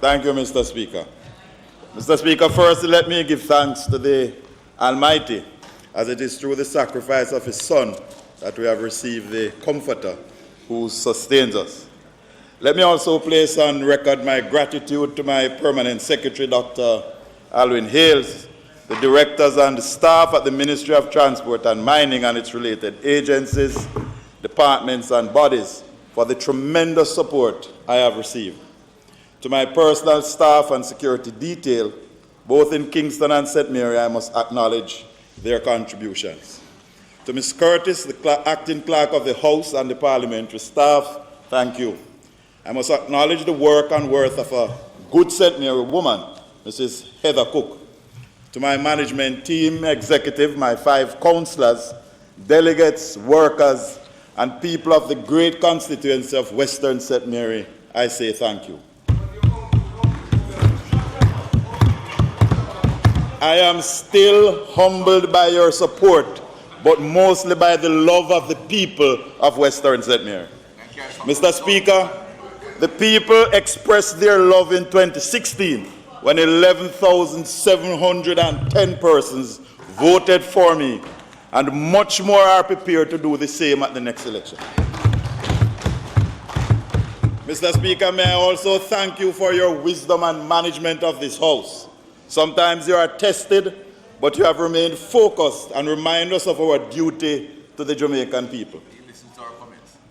Thank you, Mr. Speaker. Mr. Speaker, first let me give thanks to the Almighty, as it is through the sacrifice of His Son that we have received the Comforter who sustains us. Let me also place on record my gratitude to my permanent secretary, Dr. Alwyn Hales, the directors and the staff at the Ministry of Transport and Mining and its related agencies, departments and bodies for the tremendous support I have received. To my personal staff and security detail, both in Kingston and St. Mary, I must acknowledge their contributions. To Ms. Curtis, the acting clerk of the House and the parliamentary staff, thank you. I must acknowledge the work and worth of a good St. Mary woman, Mrs. Heather Cook. To my management team, executive, my 5 councillors, delegates, workers, and people of the great constituency of Western St. Mary, I say thank you. I am still humbled by your support, but mostly by the love of the people of Western St. Mary. Mr. Speaker, the people expressed their love in 2016 when 11,710 persons voted for me, and much more are prepared to do the same at the next election. Mr. Speaker, may I also thank you for your wisdom and management of this House. Sometimes you are tested, but you have remained focused and remind us of our duty to the Jamaican people.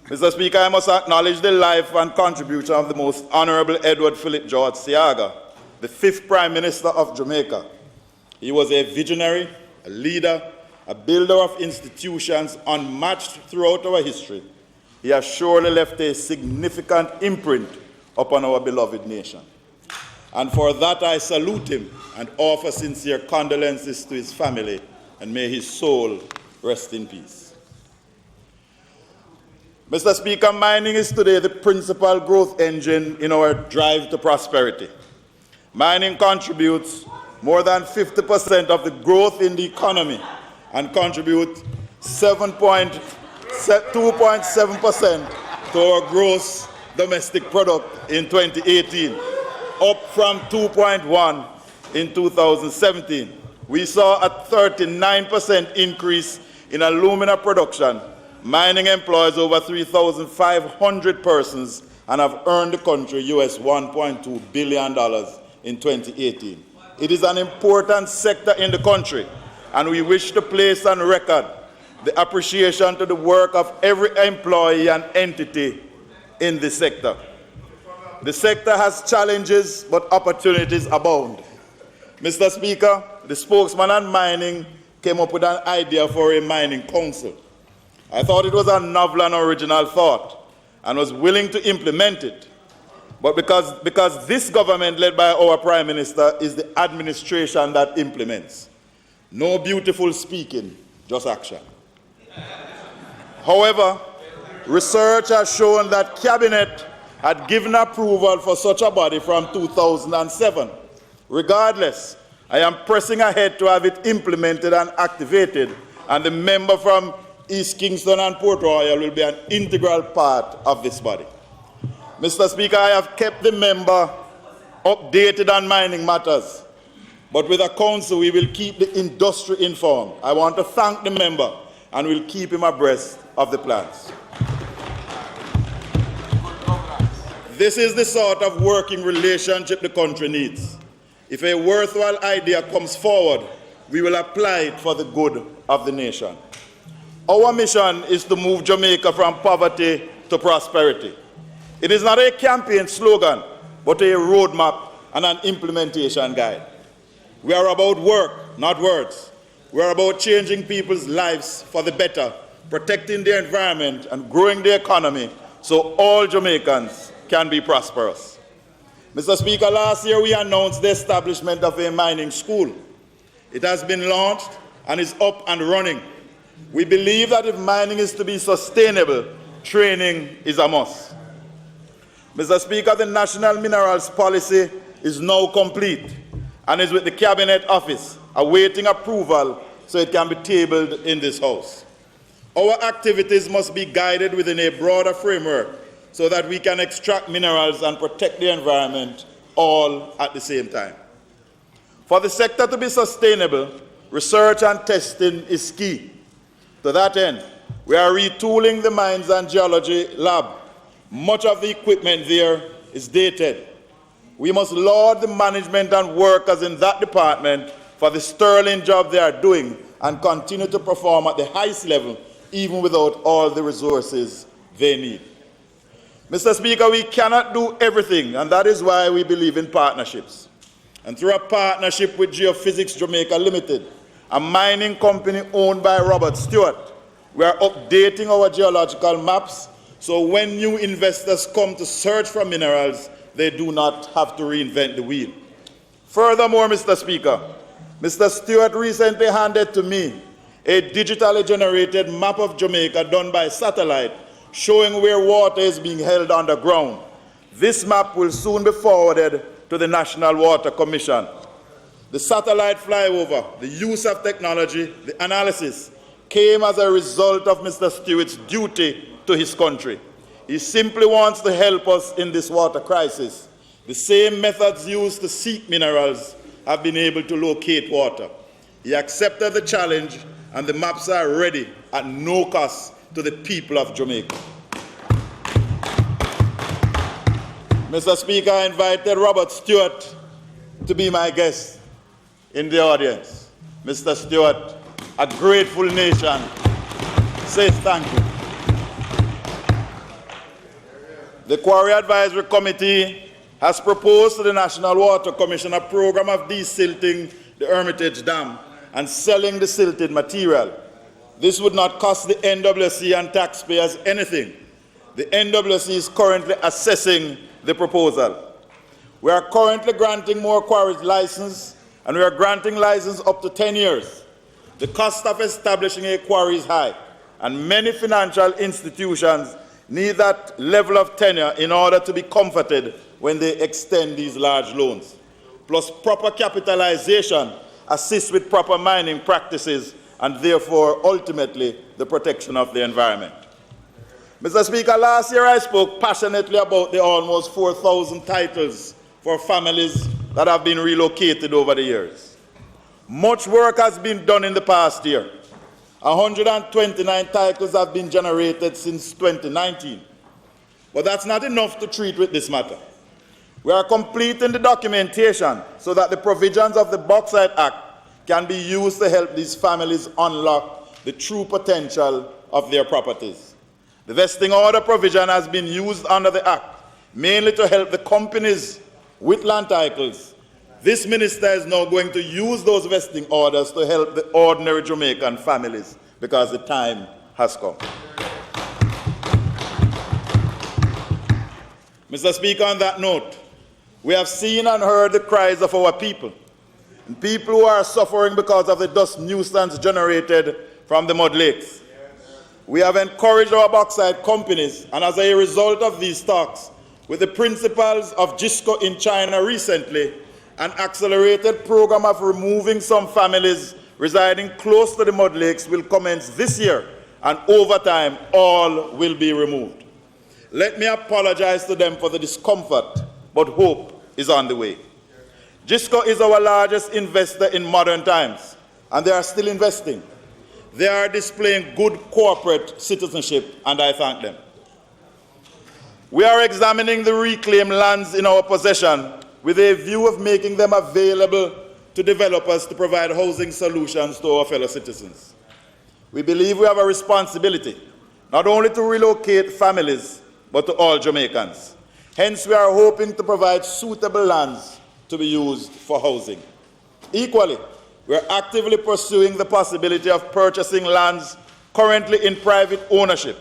Mr. Speaker, I must acknowledge the life and contribution of the Most Honorable Edward Philip George Seaga, the 5th Prime Minister of Jamaica. He was a visionary, a leader, a builder of institutions unmatched throughout our history. He has surely left a significant imprint upon our beloved nation. And for that I salute him and offer sincere condolences to his family, and may his soul rest in peace. Mr. Speaker, mining is today the principal growth engine in our drive to prosperity. Mining contributes more than 50% of the growth in the economy and contributes 2.7% to our gross domestic product in 2018, up from 2.1% in 2017. We saw a 39% increase in alumina production. Mining employs over 3,500 persons and have earned the country US $1.2 billion in 2018. It is an important sector in the country, and we wish to place on record the appreciation to the work of every employee and entity in the sector. The sector has challenges, but opportunities abound. Mr. Speaker, the spokesman on mining came up with an idea for a mining council. I thought it was a novel and original thought and was willing to implement it. But because this government led by our Prime Minister is the administration that implements. No beautiful speaking, just action. However, research has shown that Cabinet had given approval for such a body from 2007. Regardless, I am pressing ahead to have it implemented and activated, and the member from East Kingston and Port Royal will be an integral part of this body. Mr. Speaker, I have kept the member updated on mining matters, but with a council we will keep the industry informed. I want to thank the member and will keep him abreast of the plans. This is the sort of working relationship the country needs. If a worthwhile idea comes forward, we will apply it for the good of the nation. Our mission is to move Jamaica from poverty to prosperity. It is not a campaign slogan, but a roadmap and an implementation guide. We are about work, not words. We are about changing people's lives for the better, protecting the environment and growing the economy so all Jamaicans can be prosperous. Mr. Speaker, last year we announced the establishment of a mining school. It has been launched and is up and running. We believe that if mining is to be sustainable, training is a must. Mr. Speaker, the National Minerals Policy is now complete and is with the Cabinet Office, awaiting approval so it can be tabled in this House. Our activities must be guided within a broader framework so that we can extract minerals and protect the environment all at the same time. For the sector to be sustainable, research and testing is key. To that end, we are retooling the Mines and Geology Lab. Much of the equipment there is dated. We must laud the management and workers in that department for the sterling job they are doing and continue to perform at the highest level, even without all the resources they need. Mr. Speaker, we cannot do everything, and that is why we believe in partnerships. And through a partnership with Geophysics Jamaica Limited, a mining company owned by Robert Stewart, we are updating our geological maps so when new investors come to search for minerals, they do not have to reinvent the wheel. Furthermore, Mr. Speaker, Mr. Stewart recently handed to me a digitally generated map of Jamaica done by satellite showing where water is being held underground. This map will soon be forwarded to the National Water Commission. The satellite flyover, the use of technology, the analysis came as a result of Mr. Stewart's duty to his country. He simply wants to help us in this water crisis. The same methods used to seek minerals have been able to locate water. He accepted the challenge, and the maps are ready at no cost to the people of Jamaica. Mr. Speaker, I invited Robert Stewart to be my guest in the audience. Mr. Stewart, a grateful nation says thank you. The Quarry Advisory Committee has proposed to the National Water Commission a program of desilting the Hermitage Dam and selling the silted material. This would not cost the NWC and taxpayers anything. The NWC is currently assessing the proposal. We are currently granting more quarries license, and we are granting license up to 10 years. The cost of establishing a quarry is high, and many financial institutions need that level of tenure in order to be comforted when they extend these large loans. Plus, proper capitalization assists with proper mining practices and therefore, ultimately, the protection of the environment. Mr. Speaker, last year I spoke passionately about the almost 4,000 titles for families that have been relocated over the years. Much work has been done in the past year. 129 titles have been generated since 2019. But that's not enough to treat with this matter. We are completing the documentation so that the provisions of the Bauxite Act can be used to help these families unlock the true potential of their properties. The vesting order provision has been used under the Act, mainly to help the companies with land titles. This minister is now going to use those vesting orders to help the ordinary Jamaican families because the time has come. Mr. Speaker, on that note, we have seen and heard the cries of our people, and people who are suffering because of the dust nuisance generated from the mud lakes. We have encouraged our bauxite companies, and as a result of these talks, with the principals of GISCO in China recently, an accelerated program of removing some families residing close to the mud lakes will commence this year, and over time, all will be removed. Let me apologize to them for the discomfort, but hope is on the way. GISCO is our largest investor in modern times, and they are still investing. They are displaying good corporate citizenship, and I thank them. We are examining the reclaimed lands in our possession with a view of making them available to developers to provide housing solutions to our fellow citizens. We believe we have a responsibility not only to relocate families, but to all Jamaicans. Hence, we are hoping to provide suitable lands to be used for housing. Equally, we are actively pursuing the possibility of purchasing lands currently in private ownership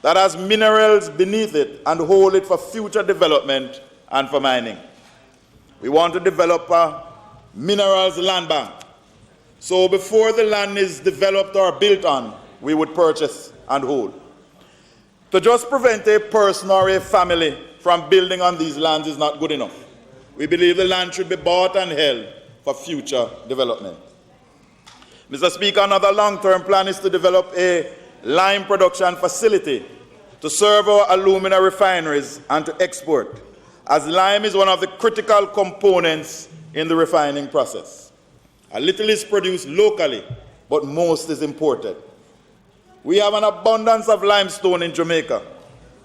that has minerals beneath it and hold it for future development and for mining. We want to develop a minerals land bank. So before the land is developed or built on, we would purchase and hold. To just prevent a person or a family from building on these lands is not good enough. We believe the land should be bought and held for future development. Mr. Speaker, another long-term plan is to develop a lime production facility to serve our alumina refineries and to export. as lime is one of the critical components in the refining process. A little is produced locally, but most is imported. We have an abundance of limestone in Jamaica,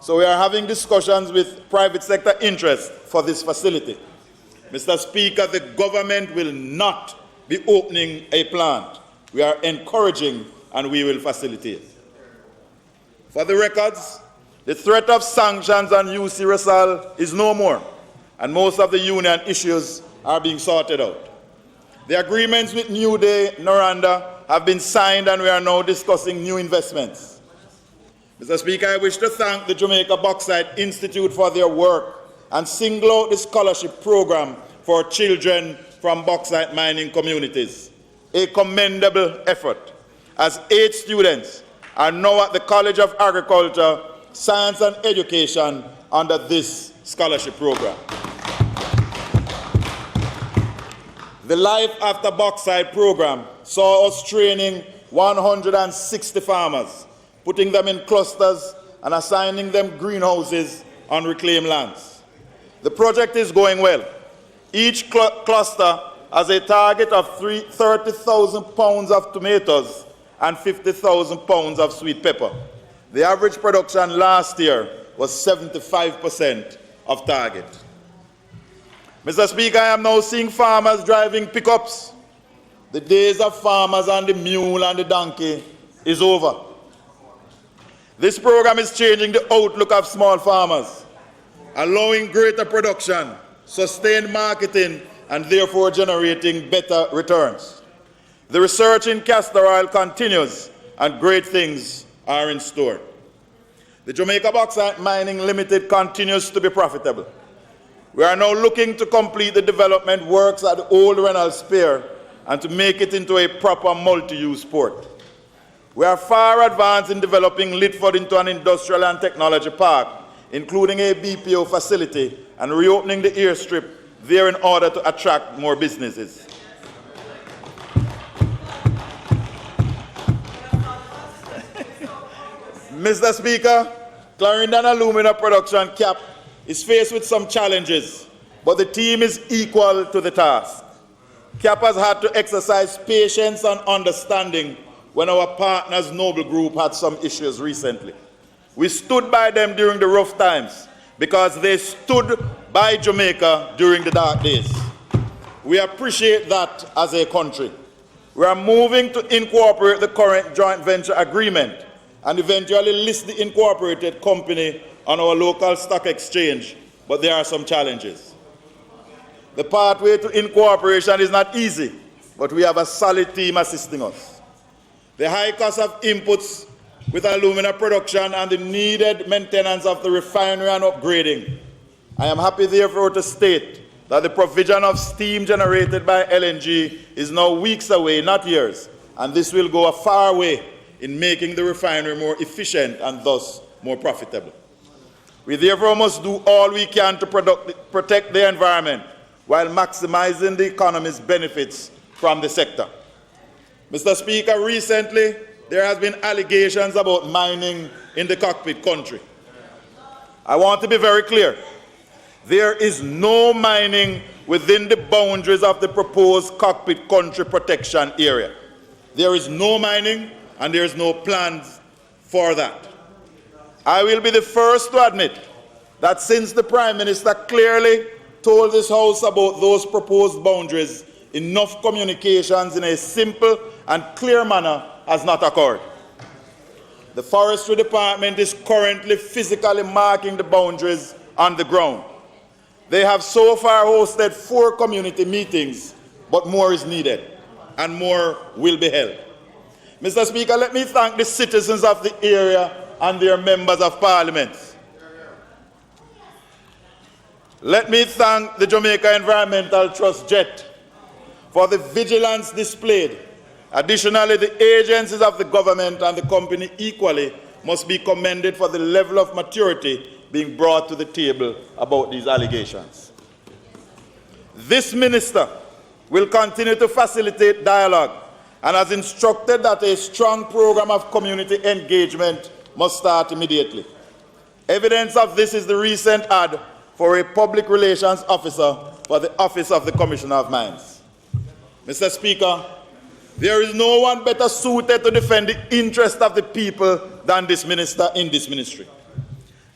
so we are having discussions with private sector interests for this facility. Mr. Speaker, the government will not be opening a plant. We are encouraging and we will facilitate. For the records, the threat of sanctions on UC Resal is no more, and most of the union issues are being sorted out. The agreements with New Day, Noranda have been signed and we are now discussing new investments. Mr. Speaker, I wish to thank the Jamaica Bauxite Institute for their work and single out the scholarship program for children from bauxite mining communities. A commendable effort, as 8 students are now at the College of Agriculture, Science and Education under this scholarship program. The Life After Bauxite program saw us training 160 farmers, putting them in clusters and assigning them greenhouses on reclaimed lands. The project is going well. Each cluster has a target of 30,000 pounds of tomatoes and 50,000 pounds of sweet pepper. The average production last year was 75% of target. Mr. Speaker, I am now seeing farmers driving pickups. The days of farmers on the mule and the donkey is over. This program is changing the outlook of small farmers, allowing greater production, sustained marketing, and therefore generating better returns. The research in castor oil continues, and great things are in store. The Jamaica Bauxite Mining Limited continues to be profitable. We are now looking to complete the development works at the old Reynolds Pier and to make it into a proper multi-use port. We are far advanced in developing Litford into an industrial and technology park, including a BPO facility and reopening the airstrip there in order to attract more businesses. Mr. Speaker, Clarendon Alumina Production CAP is faced with some challenges, but the team is equal to the task. CAP has had to exercise patience and understanding when our partners Noble Group had some issues recently. We stood by them during the rough times because they stood by Jamaica during the dark days. We appreciate that as a country. We are moving to incorporate the current joint venture agreement and eventually list the incorporated company on our local stock exchange, but there are some challenges. The pathway to incorporation is not easy, but we have a solid team assisting us. The high cost of inputs with alumina production and the needed maintenance of the refinery and upgrading. I am happy therefore to state that the provision of steam generated by LNG is now weeks away, not years, and this will go a far way in making the refinery more efficient and thus more profitable. We therefore must do all we can to protect the environment while maximizing the economy's benefits from the sector. Mr. Speaker, recently there has been allegations about mining in the cockpit country. I want to be very clear. There is no mining within the boundaries of the proposed cockpit country protection area. There is no mining and there is no plans for that. I will be the first to admit that since the Prime Minister clearly told this House about those proposed boundaries, enough communications in a simple and clear manner has not occurred. The Forestry Department is currently physically marking the boundaries on the ground. They have so far hosted 4 community meetings, but more is needed, and more will be held. Mr. Speaker, let me thank the citizens of the area and their members of parliament. Let me thank the Jamaica Environmental Trust JET for the vigilance displayed. Additionally, the agencies of the government and the company equally must be commended for the level of maturity being brought to the table about these allegations. This minister will continue to facilitate dialogue and has instructed that a strong program of community engagement must start immediately. Evidence of this is the recent ad for a public relations officer for the Office of the Commissioner of Mines. Mr. Speaker, there is no one better suited to defend the interest of the people than this minister in this ministry.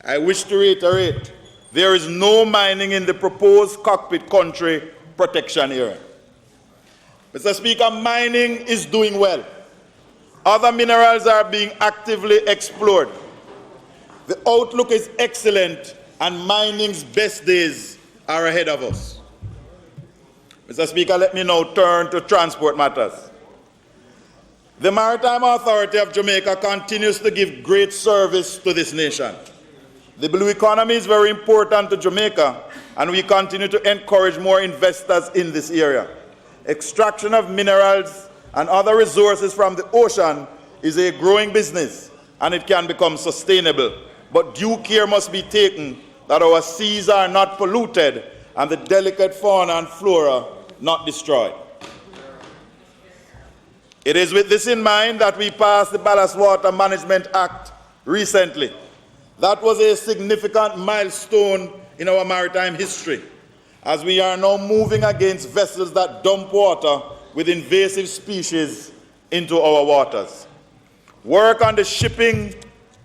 I wish to reiterate, there is no mining in the proposed cockpit country protection area. Mr. Speaker, mining is doing well. Other minerals are being actively explored. The outlook is excellent, and mining's best days are ahead of us. Mr. Speaker, let me now turn to transport matters. The Maritime Authority of Jamaica continues to give great service to this nation. The blue economy is very important to Jamaica, and we continue to encourage more investors in this area. Extraction of minerals and other resources from the ocean is a growing business, and it can become sustainable. But due care must be taken that our seas are not polluted and the delicate fauna and flora not destroyed. It is with this in mind that we passed the Ballast Water Management Act recently. That was a significant milestone in our maritime history, as we are now moving against vessels that dump water with invasive species into our waters. Work on the Shipping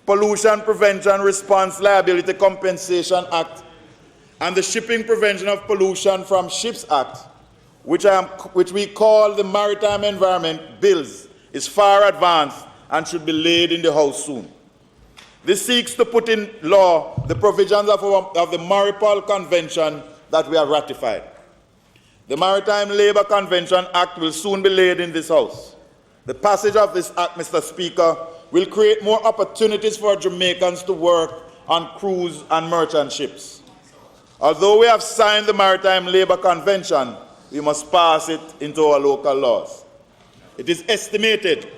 Pollution Prevention Response Liability Compensation Act and the Shipping Prevention of Pollution from Ships Act, which we call the Maritime Environment Bills, is far advanced and should be laid in the House soon. This seeks to put in law the provisions of the Maripol Convention that we have ratified. The Maritime Labour Convention Act will soon be laid in this House. The passage of this act, Mr. Speaker, will create more opportunities for Jamaicans to work on cruise and merchant ships. Although we have signed the Maritime Labour Convention, we must pass it into our local laws. It is estimated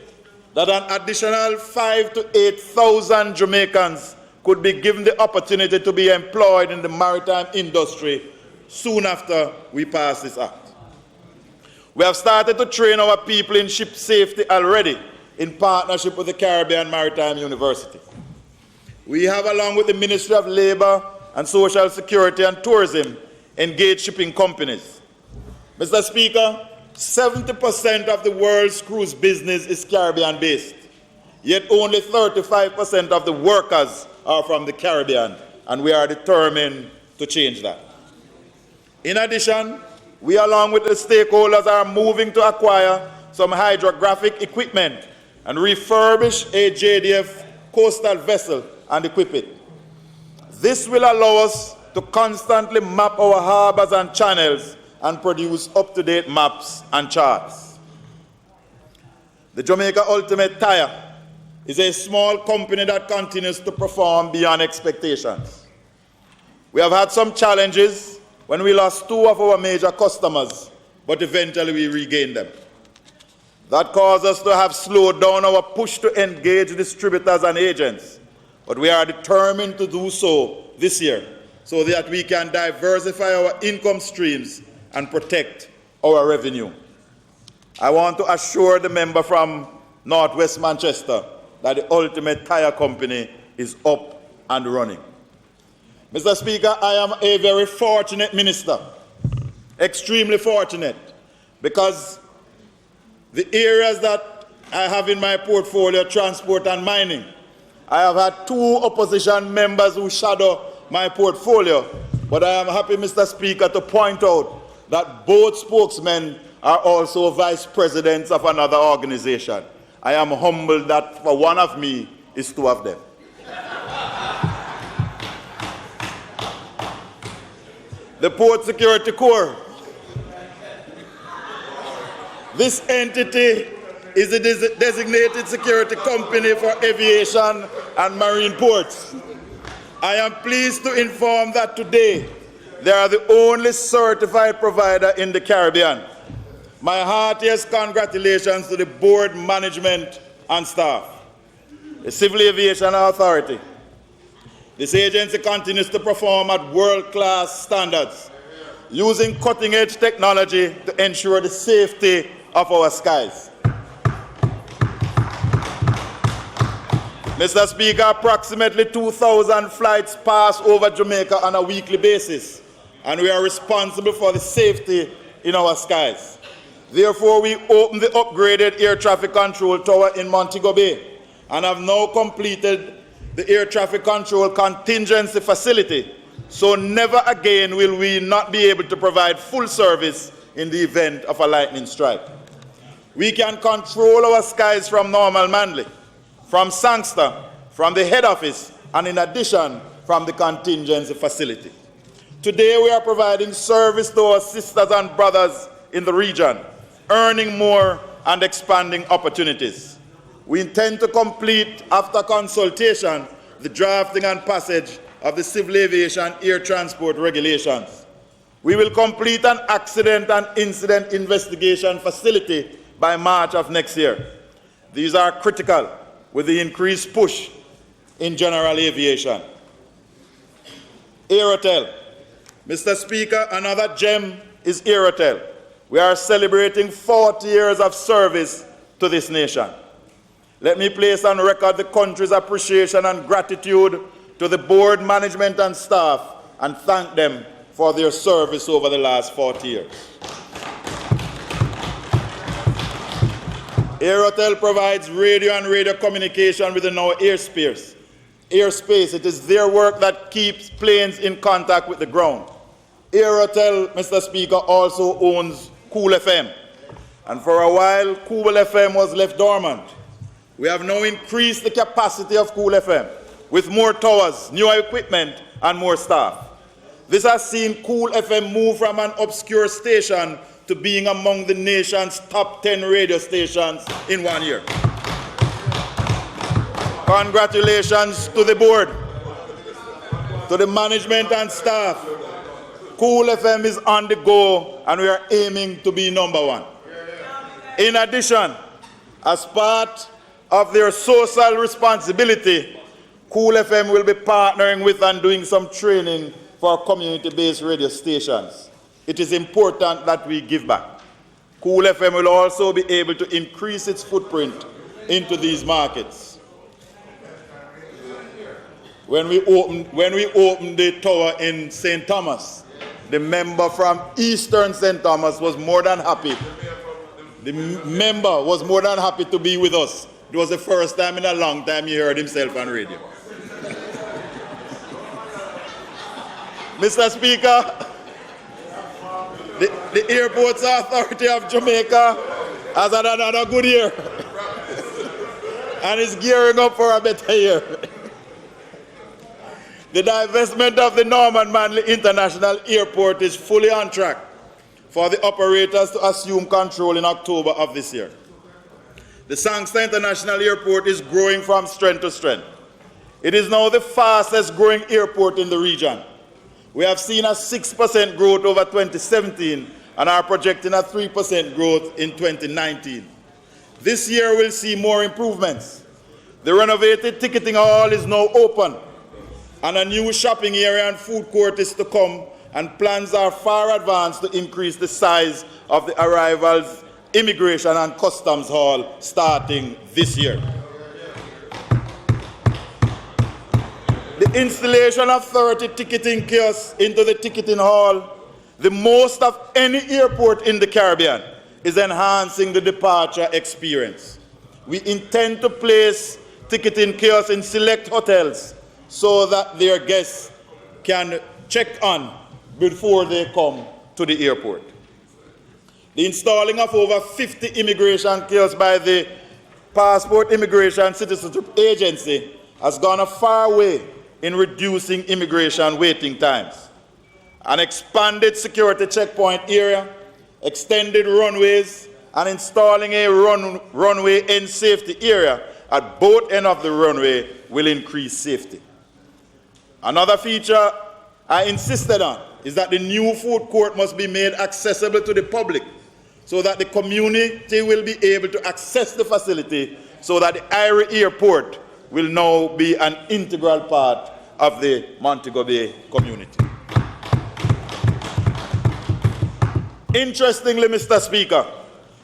that an additional 5,000 to 8,000 Jamaicans could be given the opportunity to be employed in the maritime industry soon after we pass this act. We have started to train our people in ship safety already in partnership with the Caribbean Maritime University. We have, along with the Ministry of Labour and Social Security and Tourism, engaged shipping companies. Mr. Speaker, 70% of the world's cruise business is Caribbean-based, yet only 35% of the workers are from the Caribbean, and we are determined to change that. In addition, we, along with the stakeholders, are moving to acquire some hydrographic equipment and refurbish a JDF coastal vessel and equip it. This will allow us to constantly map our harbors and channels and produce up-to-date maps and charts. The Jamaica Ultimate Tire is a small company that continues to perform beyond expectations. We have had some challenges when we lost 2 of our major customers, but eventually we regained them. That caused us to have slowed down our push to engage distributors and agents, but we are determined to do so this year so that we can diversify our income streams and protect our revenue. I want to assure the member from Northwest Manchester that the Ultimate Tire Company is up and running. Mr. Speaker, I am a very fortunate minister, extremely fortunate, because the areas that I have in my portfolio, transport and mining, I have had 2 opposition members who shadow my portfolio, but I am happy, Mr. Speaker, to point out that both spokesmen are also vice presidents of another organization. I am humbled that for one of me is 2 of them. The Port Security Corps. This entity is a designated security company for aviation and marine ports. I am pleased to inform that today they are the only certified provider in the Caribbean. My heartiest congratulations to the board, management, and staff. The Civil Aviation Authority. This agency continues to perform at world-class standards, using cutting-edge technology to ensure the safety of our skies. Mr. Speaker, approximately 2,000 flights pass over Jamaica on a weekly basis, and we are responsible for the safety in our skies. Therefore, we opened the upgraded air traffic control tower in Montague Bay and have now completed the air traffic control contingency facility, so never again will we not be able to provide full service in the event of a lightning strike. We can control our skies from Normal Manly, from Sangster, from the head office, and in addition, from the contingency facility. Today, we are providing service to our sisters and brothers in the region, earning more and expanding opportunities. We intend to complete, after consultation, the drafting and passage of the Civil Aviation Air Transport Regulations. We will complete an accident and incident investigation facility by March of next year. These are critical with the increased push in general aviation. Aerotel. Mr. Speaker, another gem is Aerotel. We are celebrating 40 years of service to this nation. Let me place on record the country's appreciation and gratitude to the board, management, and staff, and thank them for their service over the last 40 years. Aerotel provides radio and radio communication within our airspace. It is their work that keeps planes in contact with the ground. Aerotel, Mr. Speaker, also owns Cool FM. And for a while, Cool FM was left dormant. We have now increased the capacity of Cool FM with more towers, new equipment, and more staff. This has seen Cool FM move from an obscure station to being among the nation's top 10 radio stations in 1 year. Congratulations to the board, to the management and staff. Cool FM is on the go, and we are aiming to be #1. In addition, as part of their social responsibility, Cool FM will be partnering with and doing some training for community-based radio stations. It is important that we give back. Cool FM will also be able to increase its footprint into these markets. When we opened the tower in St. Thomas, the member from Eastern St. Thomas was more than happy. The member was more than happy to be with us. It was the first time in a long time he heard himself on radio. Mr. Speaker, the Airports Authority of Jamaica has had another good year and is gearing up for a better year. The divestment of the Norman Manley International Airport is fully on track for the operators to assume control in October of this year. The Sangster International Airport is growing from strength to strength. It is now the fastest growing airport in the region. We have seen a 6% growth over 2017 and are projecting a 3% growth in 2019. This year we'll see more improvements. The renovated ticketing hall is now open, and a new shopping area and food court is to come, and plans are far advanced to increase the size of the arrivals, immigration and customs hall starting this year. The installation of 30 ticketing kiosks into the ticketing hall, the most of any airport in the Caribbean, is enhancing the departure experience. We intend to place ticketing kiosks in select hotels so that their guests can check on before they come to the airport. The installing of over 50 immigration kiosks by the Passport Immigration Citizenship Agency has gone a far way in reducing immigration waiting times. An expanded security checkpoint area, extended runways, and installing a runway end safety area at both ends of the runway will increase safety. Another feature I insisted on is that the new food court must be made accessible to the public so that the community will be able to access the facility, so that the Irie Airport will now be an integral part of the Montague Bay community. Interestingly, Mr. Speaker,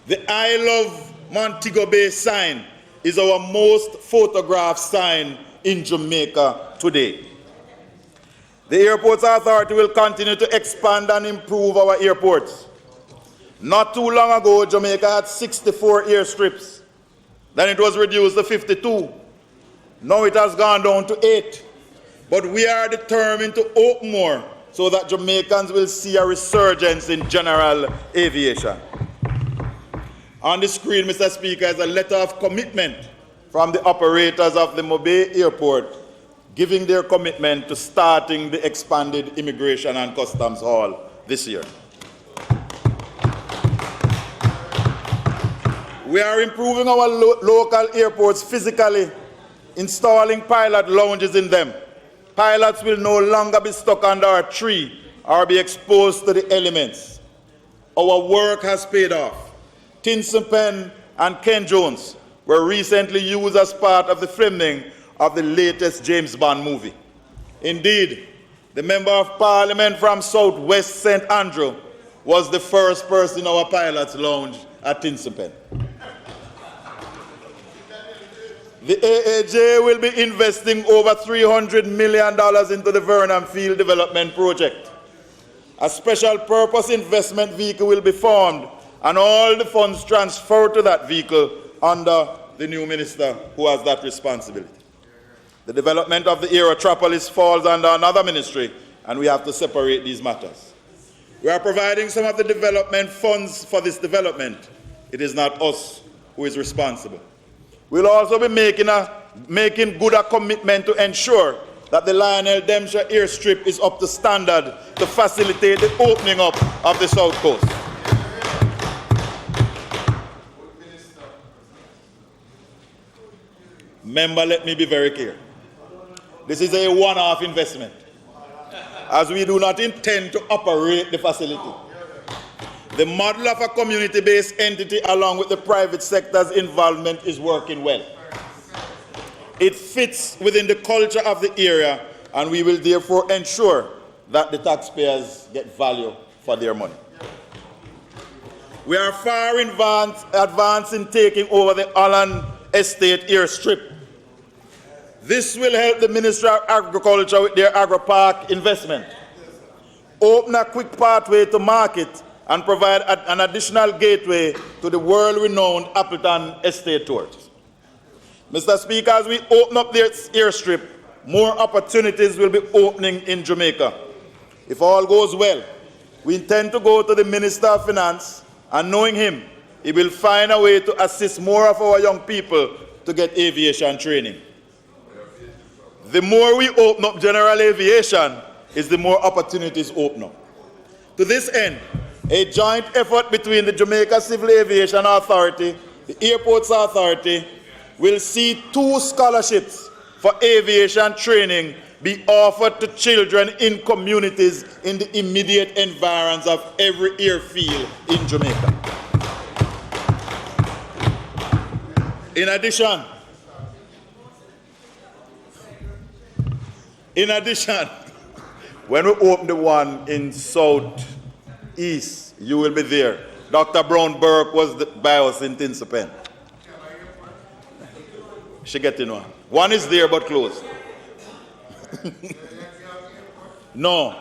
the I Love Montague Bay sign is our most photographed sign in Jamaica today. The Airports Authority will continue to expand and improve our airports. Not too long ago, Jamaica had 64 airstrips. Then it was reduced to 52. Now it has gone down to 8. But we are determined to open more so that Jamaicans will see a resurgence in general aviation. On the screen, Mr. Speaker, is a letter of commitment from the operators of the Mobay Airport, giving their commitment to starting the expanded Immigration and Customs Hall this year. We are improving our local airports physically, installing pilot lounges in them. Pilots will no longer be stuck under a tree or be exposed to the elements. Our work has paid off. Tinson Penn and Ken Jones were recently used as part of the filming of the latest James Bond movie. Indeed, the Member of Parliament from Southwest St. Andrew was the first person in our pilot's lounge at Tinson Penn. The AAJ will be investing over $300 million into the Vernon Field Development Project. A special purpose investment vehicle will be formed and all the funds transferred to that vehicle under the new minister who has that responsibility. The development of the Aerotropolis falls under another ministry, and we have to separate these matters. We are providing some of the development funds for this development. It is not us who is responsible. We'll also be making good a commitment to ensure that the Lionel Dempsey airstrip is up to standard to facilitate the opening up of the South Coast. Member, let me be very clear. This is a one-off investment, as we do not intend to operate the facility. The model of a community-based entity along with the private sector's involvement is working well. It fits within the culture of the area, and we will therefore ensure that the taxpayers get value for their money. We are far advanced in taking over the Allen Estate airstrip. This will help the Ministry of Agriculture with their agri-park investment, open a quick pathway to market, and provide an additional gateway to the world-renowned Appleton Estate tours. Mr. Speaker, as we open up this airstrip, more opportunities will be opening in Jamaica. If all goes well, we intend to go to the Minister of Finance, and knowing him, he will find a way to assist more of our young people to get aviation training. The more we open up general aviation, is the more opportunities open up. To this end, a joint effort between the Jamaica Civil Aviation Authority, the Airports Authority, will see 2 scholarships for aviation training be offered to children in communities in the immediate environs of every airfield in Jamaica. In addition, when we open the one in Southeast, you will be there. Dr. Brown Burke was by us in Tinson Penn. She get in one. One is there but closed. No.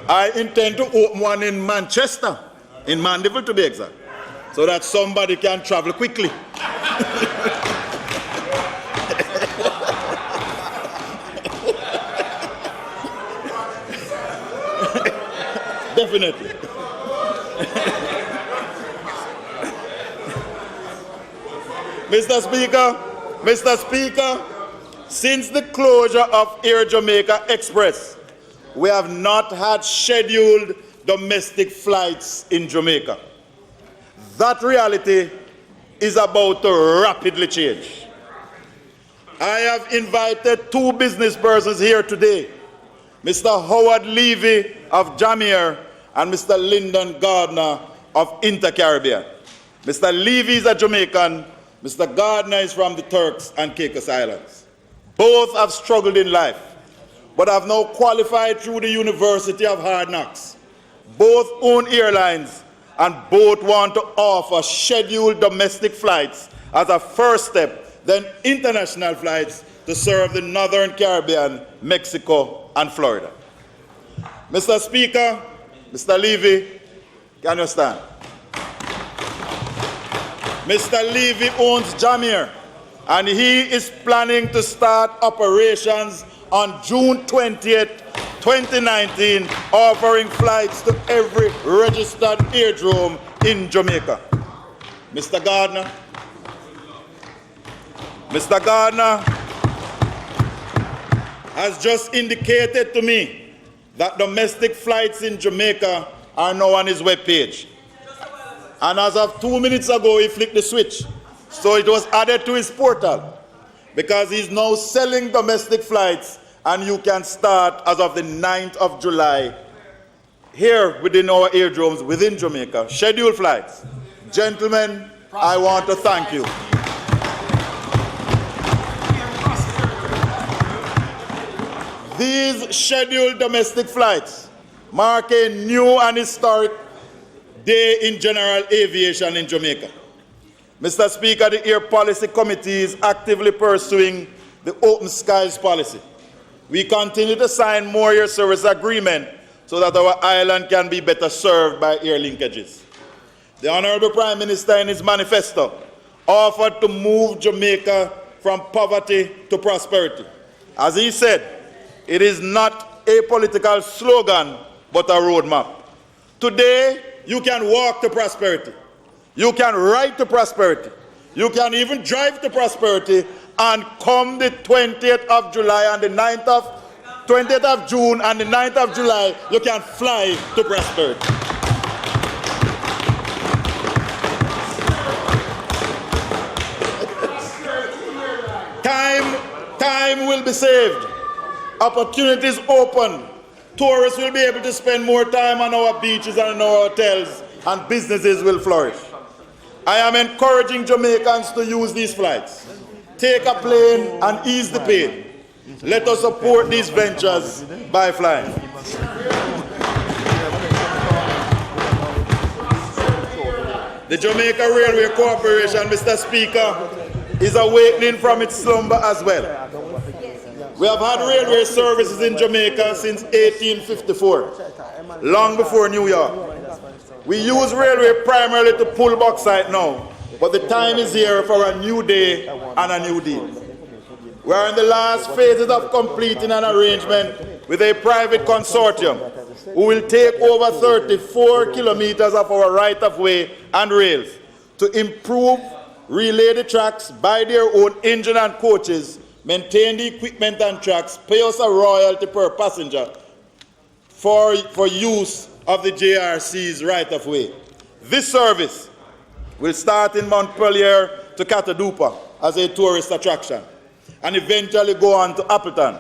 I intend to open one in Manchester, in Mandeville to be exact, so that somebody can travel quickly. Definitely. Mr. Speaker, since the closure of Air Jamaica Express, we have not had scheduled domestic flights in Jamaica. That reality is about to rapidly change. I have invited 2 business persons here today, Mr. Howard Levy of Jamaica and Mr. Lyndon Gardner of Inter-Caribbean. Mr. Levy is a Jamaican, Mr. Gardner is from the Turks and Caicos Islands. Both have struggled in life, but have now qualified through the University of Hard Knocks. Both own airlines and both want to offer scheduled domestic flights as a first step, then international flights to serve the Northern Caribbean, Mexico, and Florida. Mr. Speaker, Mr. Levy, can you stand? Mr. Levy owns Jamaica, and he is planning to start operations on June 20th, 2019, offering flights to every registered aerodrome in Jamaica. Mr. Gardner has just indicated to me that domestic flights in Jamaica are now on his webpage. And as of 2 minutes ago, he flicked the switch. So it was added to his portal, because he's now selling domestic flights, and you can start as of the 9th of July here within our aerodromes within Jamaica, scheduled flights. Gentlemen, I want to thank you. These scheduled domestic flights mark a new and historic day in general aviation in Jamaica. Mr. Speaker, the Air Policy Committee is actively pursuing the Open Skies policy. We continue to sign more air service agreements so that our island can be better served by air linkages. The Honorable Prime Minister in his manifesto offered to move Jamaica from poverty to prosperity. As he said, it is not a political slogan, but a roadmap. Today, you can walk to prosperity. You can ride to prosperity. You can even drive to prosperity, and come the 20th of July and the 20th of June and the 9th of July, you can fly to prosperity. Time will be saved. Opportunities open. Tourists will be able to spend more time on our beaches and in our hotels, and businesses will flourish. I am encouraging Jamaicans to use these flights. Take a plane and ease the pain. Let us support these ventures by flying. The Jamaica Railway Corporation, Mr. Speaker, is awakening from its slumber as well. We have had railway services in Jamaica since 1854, long before New York. We use railway primarily to pull bauxite now, but the time is here for a new day and a new deal. We are in the last phases of completing an arrangement with a private consortium who will take over 34 kilometers of our right-of-way and rails to improve, relay the tracks, buy their own engine and coaches, maintain the equipment and tracks, pay us a royalty per passenger for use of the JRC's right-of-way. This service will start in Montpellier to Catadupa as a tourist attraction and eventually go on to Appleton,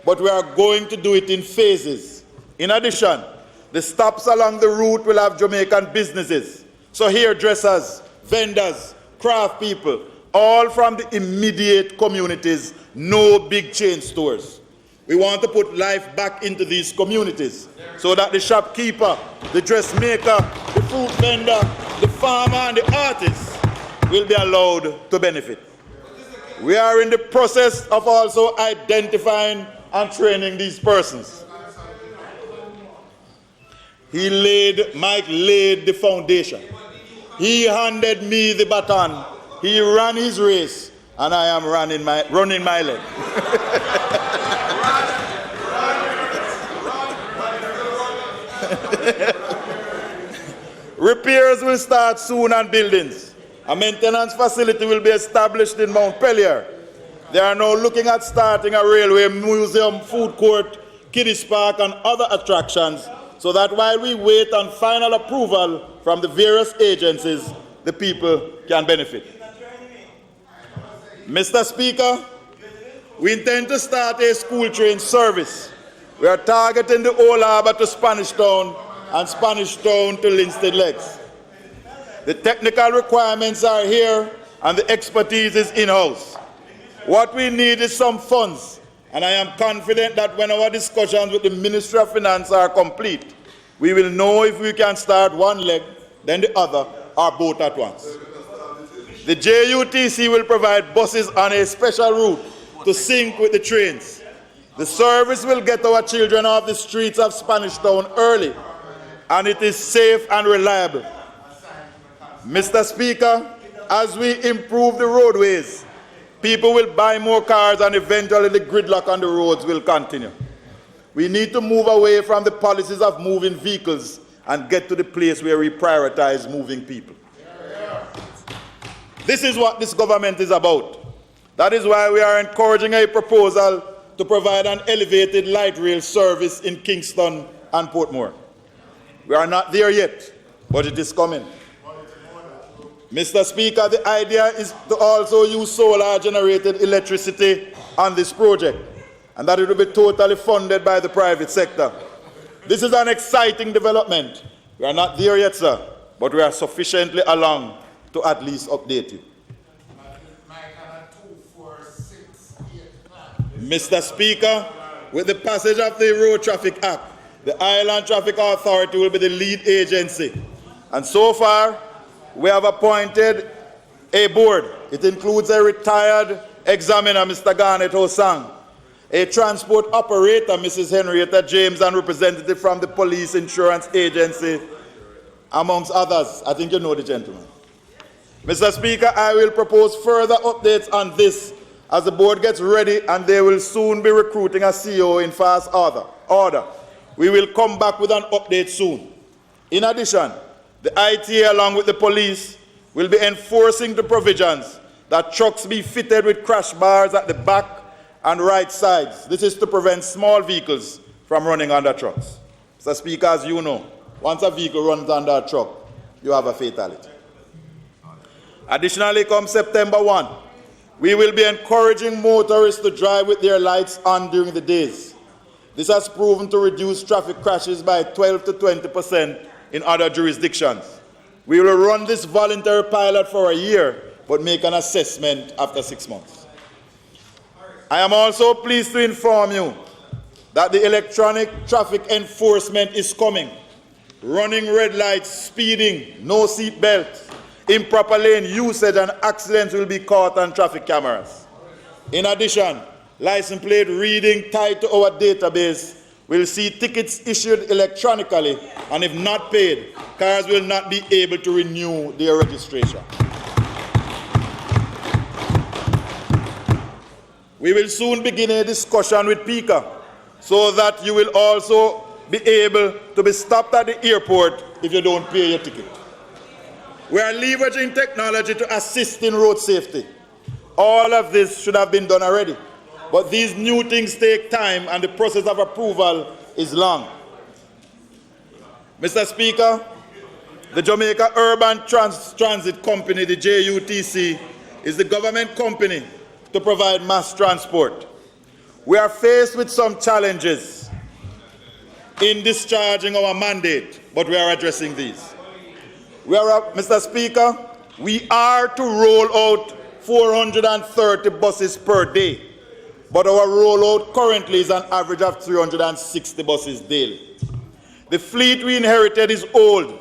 but we are going to do it in phases. In addition, the stops along the route will have Jamaican businesses, so hairdressers, vendors, craft people, all from the immediate communities, no big chain stores. We want to put life back into these communities so that the shopkeeper, the dressmaker, the fruit vendor, the farmer, and the artist will be allowed to benefit. We are in the process of also identifying and training these persons. Mike laid the foundation. He handed me the baton. He ran his race, and I am running my leg. Repairs will start soon on buildings. A maintenance facility will be established in Montpellier. They are now looking at starting a railway museum, food court, kiddies park, and other attractions, so that while we wait on final approval from the various agencies, the people can benefit. Mr. Speaker, we intend to start a school train service. We are targeting the Old Harbour to Spanish Town and Spanish Town to Linstead Legs. The technical requirements are here and the expertise is in-house. What we need is some funds, and I am confident that when our discussions with the Ministry of Finance are complete, we will know if we can start one leg then the other, or both at once. The JUTC will provide buses on a special route to sync with the trains. The service will get our children off the streets of Spanish Town early, and it is safe and reliable. Mr. Speaker, as we improve the roadways, people will buy more cars and eventually the gridlock on the roads will continue. We need to move away from the policies of moving vehicles and get to the place where we prioritize moving people. This is what this government is about. That is why we are encouraging a proposal to provide an elevated light rail service in Kingston and Portmore. We are not there yet, but it is coming. Mr. Speaker, the idea is to also use solar-generated electricity on this project, and that it will be totally funded by the private sector. This is an exciting development. We are not there yet, sir, but we are sufficiently along to at least update you. Mr. Speaker, with the passage of the Road Traffic Act, the Island Traffic Authority will be the lead agency. And so far, we have appointed a board. It includes a retired examiner, Mr. Garnet Hosang, a transport operator, Mrs. Henrietta James, and representative from the Police Insurance Agency, amongst others. I think you know the gentleman. Mr. Speaker, I will propose further updates on this as the board gets ready, and they will soon be recruiting a CEO in fast order. We will come back with an update soon. In addition, the ITA, along with the police, will be enforcing the provisions that trucks be fitted with crash bars at the back and right sides. This is to prevent small vehicles from running under trucks. Mr. Speaker, as you know, once a vehicle runs under a truck, you have a fatality. Additionally, come September 1, we will be encouraging motorists to drive with their lights on during the days. This has proven to reduce traffic crashes by 12 to 20% in other jurisdictions. We will run this voluntary pilot for a year, but make an assessment after 6 months. I am also pleased to inform you that the electronic traffic enforcement is coming. Running red lights, speeding, no seat belts, improper lane usage, and accidents will be caught on traffic cameras. In addition, license plate reading tied to our database will see tickets issued electronically, and if not paid, cars will not be able to renew their registration. We will soon begin a discussion with PICA so that you will also be able to be stopped at the airport if you don't pay your ticket. We are leveraging technology to assist in road safety. All of this should have been done already, but these new things take time and the process of approval is long. Mr. Speaker, the Jamaica Urban Transit Company, the JUTC, is the government company to provide mass transport. We are faced with some challenges in discharging our mandate, but we are addressing these. Mr. Speaker, we are to roll out 430 buses per day, but our rollout currently is an average of 360 buses daily. The fleet we inherited is old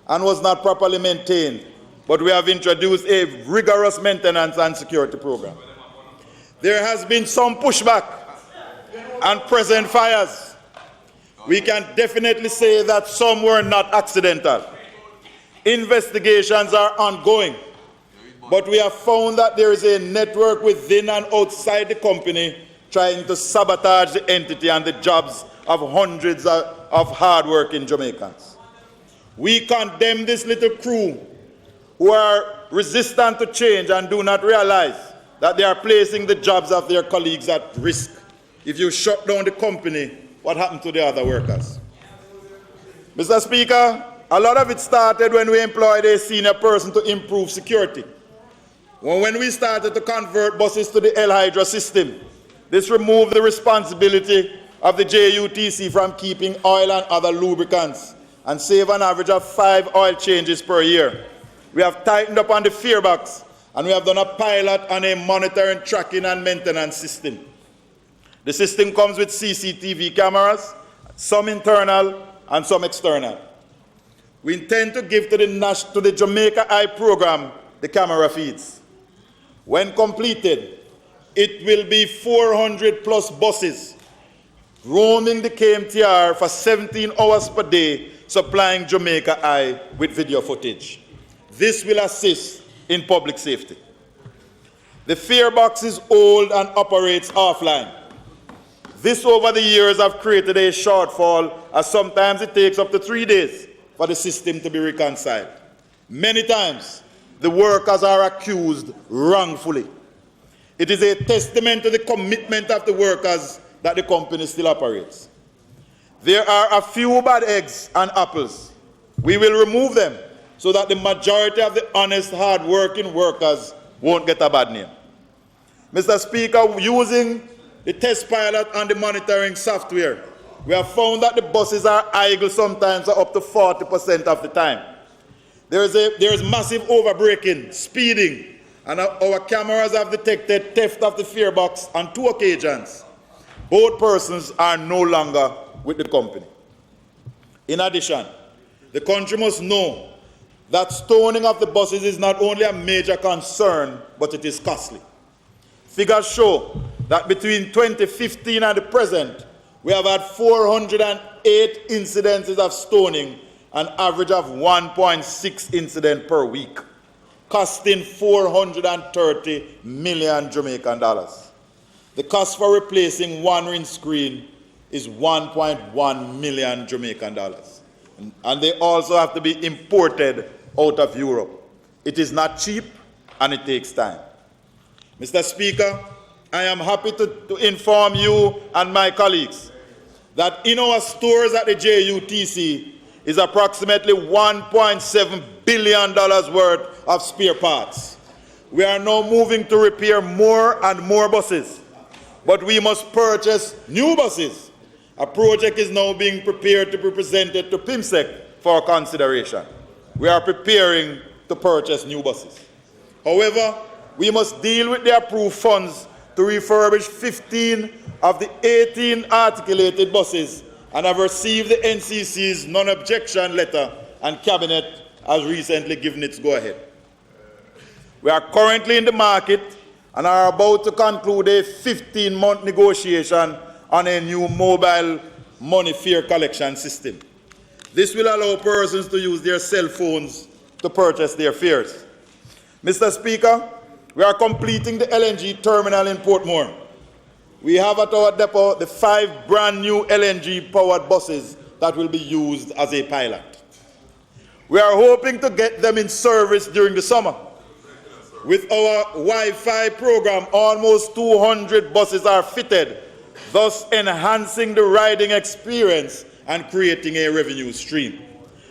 and was not properly maintained, but we have introduced a rigorous maintenance and security program. There has been some pushback and present fires. We can definitely say that some were not accidental. Investigations are ongoing, but we have found that there is a network within and outside the company trying to sabotage the entity and the jobs of hundreds of hard-working Jamaicans. We condemn this little crew who are resistant to change and do not realize that they are placing the jobs of their colleagues at risk. If you shut down the company, what happened to the other workers? Mr. Speaker, a lot of it started when we employed a senior person to improve security. When we started to convert buses to the El Hydra system, this removed the responsibility of the JUTC from keeping oil and other lubricants and save an average of 5 oil changes per year. We have tightened up on the fearbox, and we have done a pilot on a monitoring, tracking, and maintenance system. The system comes with CCTV cameras, some internal and some external. we intend to give to the Jamaica Eye program the camera feeds. When completed, it will be 400 plus buses roaming the KMTR for 17 hours per day, supplying Jamaica Eye with video footage. This will assist in public safety. The fare box is old and operates offline. This over the years have created a shortfall, as sometimes it takes up to 3 days for the system to be reconciled. Many times, the workers are accused wrongfully. It is a testament to the commitment of the workers that the company still operates. There are a few bad eggs and apples. We will remove them so that the majority of the honest, hard-working workers won't get a bad name. Mr. Speaker, using the test pilot and the monitoring software, we have found that the buses are idle sometimes up to 40% of the time. There is massive overbraking, speeding, and our cameras have detected theft of the fare box on 2 occasions. Both persons are no longer with the company. In addition, the country must know that stoning of the buses is not only a major concern, but it is costly. Figures show that between 2015 and the present, we have had 408 incidences of stoning, an average of 1.6 incidents per week, costing 430 million Jamaican dollars. The cost for replacing one windscreen is 1.1 million Jamaican dollars. And they also have to be imported out of Europe. It is not cheap and it takes time. Mr. Speaker, I am happy to inform you and my colleagues that in our stores at the JUTC is approximately $1.7 billion worth of spare parts. We are now moving to repair more and more buses, but we must purchase new buses. A project is now being prepared to be presented to PIMSEC for consideration. We are preparing to purchase new buses. However, we must deal with the approved funds to refurbish 15 of the 18 articulated buses and have received the NCC's non-objection letter, and Cabinet has recently given its go-ahead. We are currently in the market and are about to conclude a 15-month negotiation on a new mobile money fare collection system. This will allow persons to use their cell phones to purchase their fares. Mr. Speaker, we are completing the LNG terminal in Portmore. We have at our depot the 5 brand new LNG-powered buses that will be used as a pilot. We are hoping to get them in service during the summer. With our Wi-Fi program, almost 200 buses are fitted, thus enhancing the riding experience and creating a revenue stream.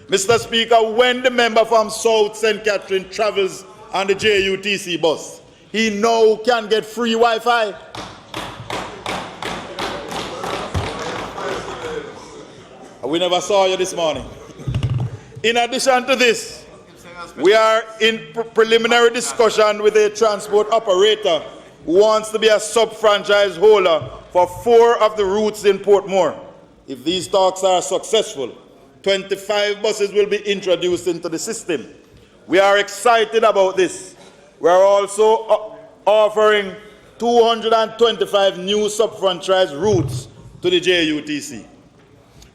Mr. Speaker, when the member from South St. Catherine travels on the JUTC bus, he now can get free Wi-Fi. We never saw you this morning. In addition to this, we are in preliminary discussion with a transport operator who wants to be a sub-franchise holder for 4 of the routes in Portmore. If these talks are successful, 25 buses will be introduced into the system. We are excited about this. We are also offering 225 new sub-franchise routes to the JUTC.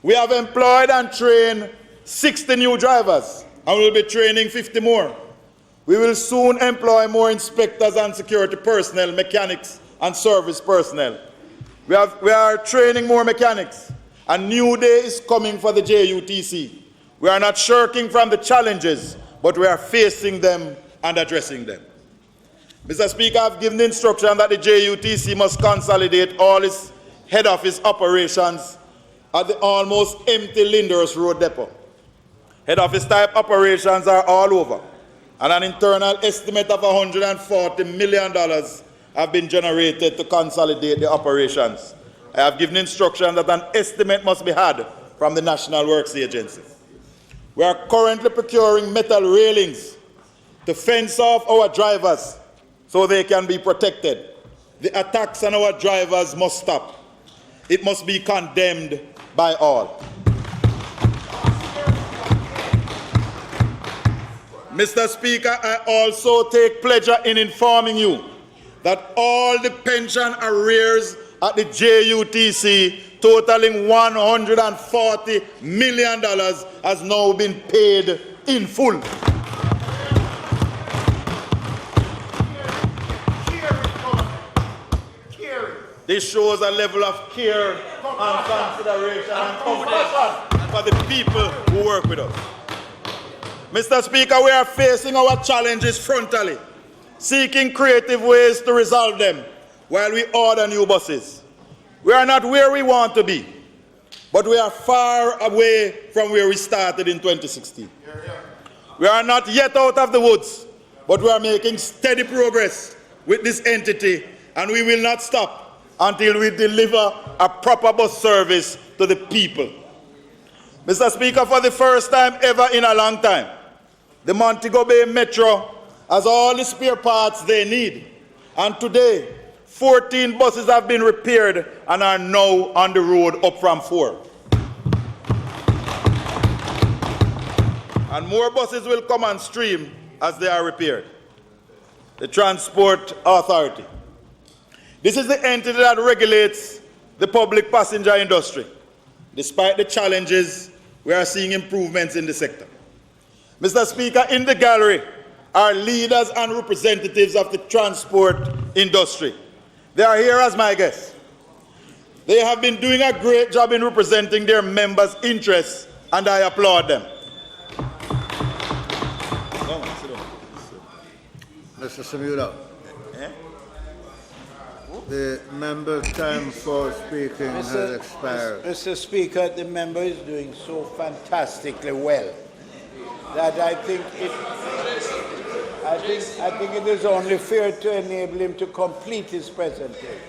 We have employed and trained 60 new drivers, and we will be training 50 more. We will soon employ more inspectors and security personnel, mechanics and service personnel. We are training more mechanics. A new day is coming for the JUTC. We are not shirking from the challenges, but we are facing them and addressing them. Mr. Speaker, I have given the instruction that the JUTC must consolidate all its head office operations at the almost empty Lyndhurst Road depot. Head office type operations are all over, and an internal estimate of $140 million have been generated to consolidate the operations. I have given instruction that an estimate must be had from the National Works Agency. We are currently procuring metal railings to fence off our drivers so they can be protected. The attacks on our drivers must stop. It must be condemned by all. Mr. Speaker, I also take pleasure in informing you that all the pension arrears at the JUTC totaling $140 million has now been paid in full. This shows a level of care and consideration and compassion for the people who work with us. Mr. Speaker, we are facing our challenges frontally, seeking creative ways to resolve them while we order new buses. We are not where we want to be, but we are far away from where we started in 2016. We are not yet out of the woods, but we are making steady progress with this entity, and we will not stop until we deliver a proper bus service to the people. Mr. Speaker, for the first time ever in a long time, the Montague Bay Metro has all the spare parts they need. And today, 14 buses have been repaired and are now on the road, up from 4. And more buses will come on stream as they are repaired. The Transport Authority. This is the entity that regulates the public passenger industry. Despite the challenges, we are seeing improvements in the sector. Mr. Speaker, in the gallery are leaders and representatives of the transport industry. They are here as my guests. They have been doing a great job in representing their members' interests, and I applaud them. Mr. Samula. The member's time for speaking has expired. Mr. Speaker, the member is doing so fantastically well that I think it is only fair to enable him to complete his presentation.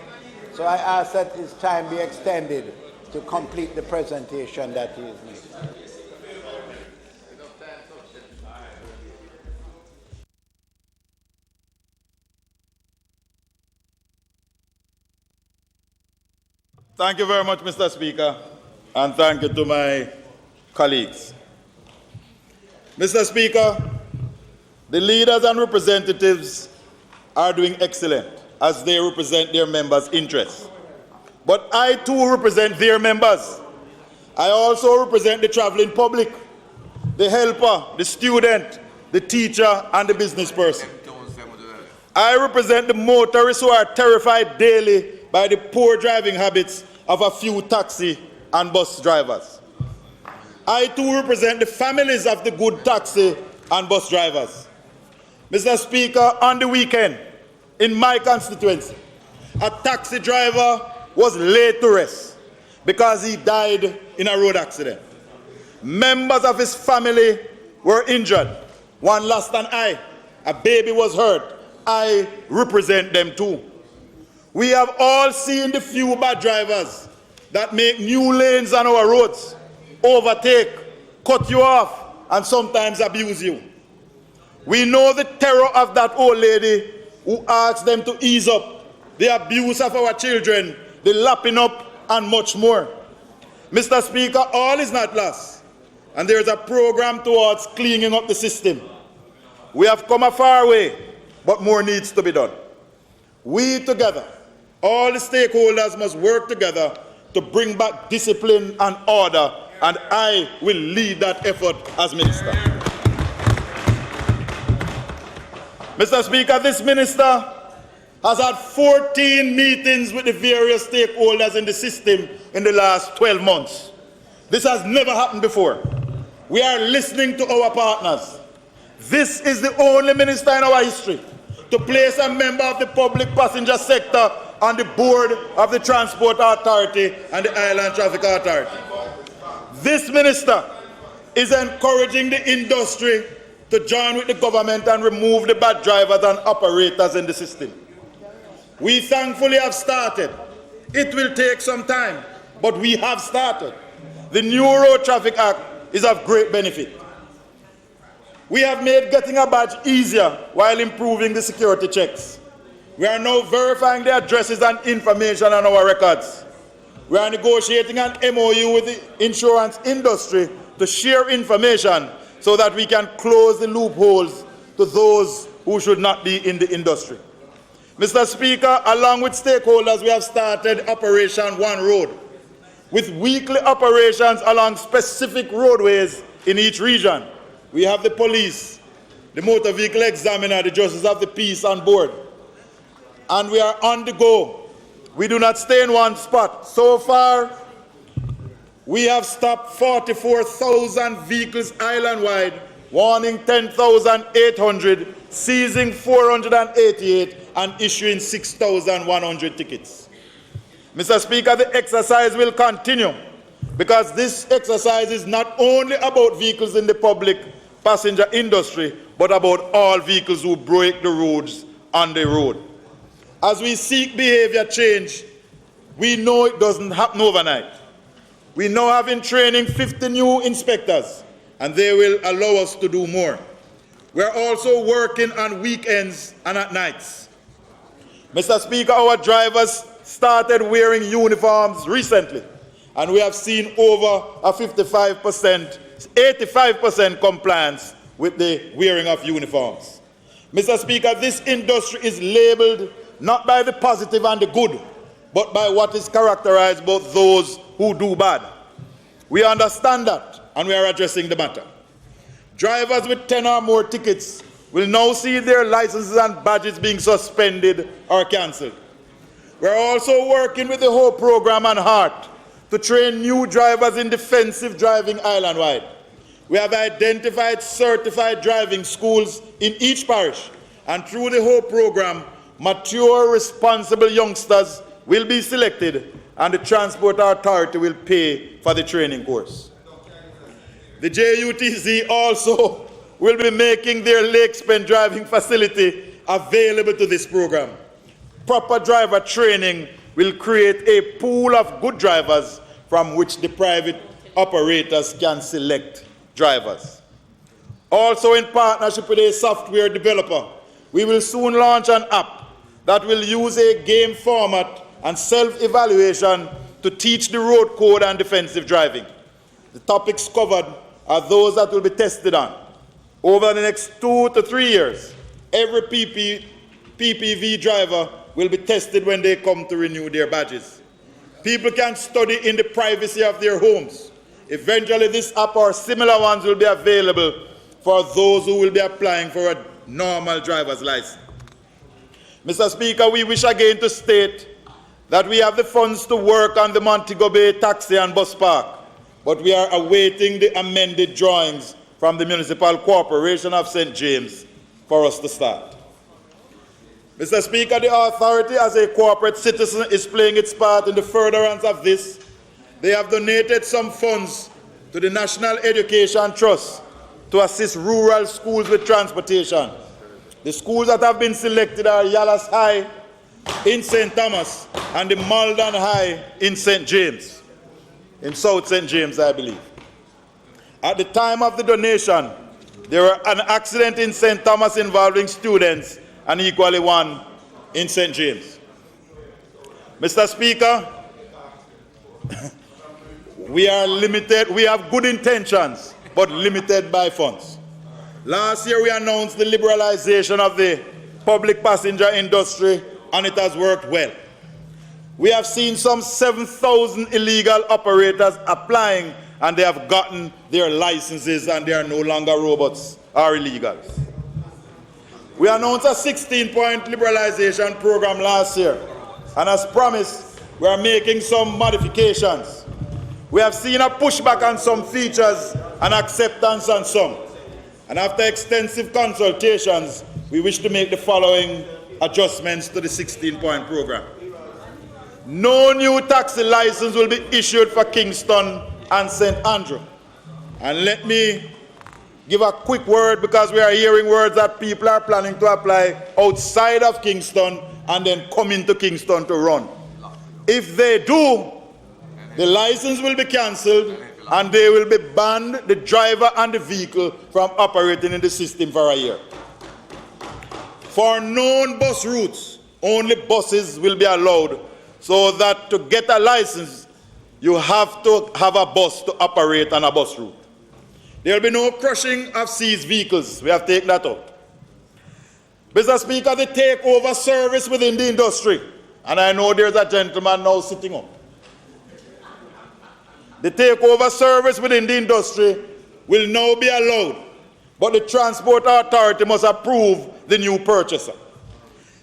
So I ask that his time be extended to complete the presentation that he is making. Thank you very much, Mr. Speaker, and thank you to my colleagues. Mr. Speaker, the leaders and representatives are doing excellent as they represent their members' interests. But I too represent their members. I also represent the traveling public, the helper, the student, the teacher, and the business person. I represent the motorists who are terrified daily by the poor driving habits of a few taxi and bus drivers. I too represent the families of the good taxi and bus drivers. Mr. Speaker, on the weekend, in my constituency, a taxi driver was laid to rest because he died in a road accident. Members of his family were injured. One lost an eye. A baby was hurt. I represent them too. We have all seen the few bad drivers that make new lanes on our roads, overtake, cut you off, and sometimes abuse you. We know the terror of that old lady who asks them to ease up, the abuse of our children, the lapping up, and much more. Mr. Speaker, all is not lost, and there is a program towards cleaning up the system. We have come a far way, but more needs to be done. We together, all the stakeholders must work together to bring back discipline and order, and I will lead that effort as minister. Mr. Speaker, this minister has had 14 meetings with the various stakeholders in the system in the last 12 months. This has never happened before. We are listening to our partners. This is the only minister in our history to place a member of the public passenger sector on the board of the Transport Authority and the Island Traffic Authority. This minister is encouraging the industry to join with the government and remove the bad drivers and operators in the system. We thankfully have started. It will take some time, but we have started. The new Road Traffic Act is of great benefit. We have made getting a badge easier while improving the security checks. We are now verifying the addresses and information on our records. We are negotiating an MOU with the insurance industry to share information so that we can close the loopholes to those who should not be in the industry. Mr. Speaker, along with stakeholders, we have started Operation One Road, with weekly operations along specific roadways in each region. We have the police, the motor vehicle examiner, the justice of the peace on board. And we are on the go. We do not stay in one spot. So far, we have stopped 44,000 vehicles island-wide, warning 10,800, seizing 488, and issuing 6,100 tickets. Mr. Speaker, the exercise will continue because this exercise is not only about vehicles in the public passenger industry, but about all vehicles who break the rules on the road. As we seek behavior change, we know it doesn't happen overnight. We now have in training 50 new inspectors, and they will allow us to do more. We're also working on weekends and at nights. Mr. Speaker, our drivers started wearing uniforms recently, and we have seen over a 85% compliance with the wearing of uniforms. Mr. Speaker, this industry is labeled not by the positive and the good, but by what is characterized about those who do bad. We understand that, and we are addressing the matter. Drivers with 10 or more tickets will now see their licenses and badges being suspended or cancelled. We're also working with the whole program on heart to train new drivers in defensive driving island-wide. We have identified certified driving schools in each parish, and through the whole program, mature, responsible youngsters will be selected, and the Transport Authority will pay for the training course. The JUTC also will be making their Lakespen driving facility available to this program. Proper driver training will create a pool of good drivers from which the private operators can select drivers. Also, in partnership with a software developer, we will soon launch an app that will use a game format and self-evaluation to teach the road code and defensive driving. The topics covered are those that will be tested on. Over the next 2 to 3 years, every PPV driver will be tested when they come to renew their badges. People can study in the privacy of their homes. Eventually, this app or similar ones will be available for those who will be applying for a normal driver's license. Mr. Speaker, we wish again to state that we have the funds to work on the Montague Bay taxi and bus park, but we are awaiting the amended drawings from the Municipal Corporation of St. James for us to start. Mr. Speaker, the authority as a corporate citizen is playing its part in the furtherance of this. They have donated some funds to the National Education Trust to assist rural schools with transportation. The schools that have been selected are Yallas High in St. Thomas and the Malden High in St. James, in South St. James, I believe. At the time of the donation, there was an accident in St. Thomas involving students and equally one in St. James. Mr. Speaker, we are limited, we have good intentions, but limited by funds. Last year we announced the liberalization of the public passenger industry, and it has worked well. We have seen some 7,000 illegal operators applying, and they have gotten their licenses, and they are no longer robots or illegals. We announced a 16-point liberalization program last year, and as promised, we are making some modifications. We have seen a pushback on some features and acceptance on some. And after extensive consultations, we wish to make the following adjustments to the 16-point program. No new taxi license will be issued for Kingston and St. Andrew. And let me give a quick word, because we are hearing words that people are planning to apply outside of Kingston and then come into Kingston to run. If they do, the license will be cancelled and they will be banned, the driver and the vehicle, from operating in the system for a year. For known bus routes, only buses will be allowed, so that to get a license, you have to have a bus to operate on a bus route. There will be no crushing of seized vehicles. We have taken that out. Mr. Speaker, the takeover service within the industry, and I know there's a gentleman now sitting up. The takeover service within the industry will now be allowed, but the Transport Authority must approve the new purchaser.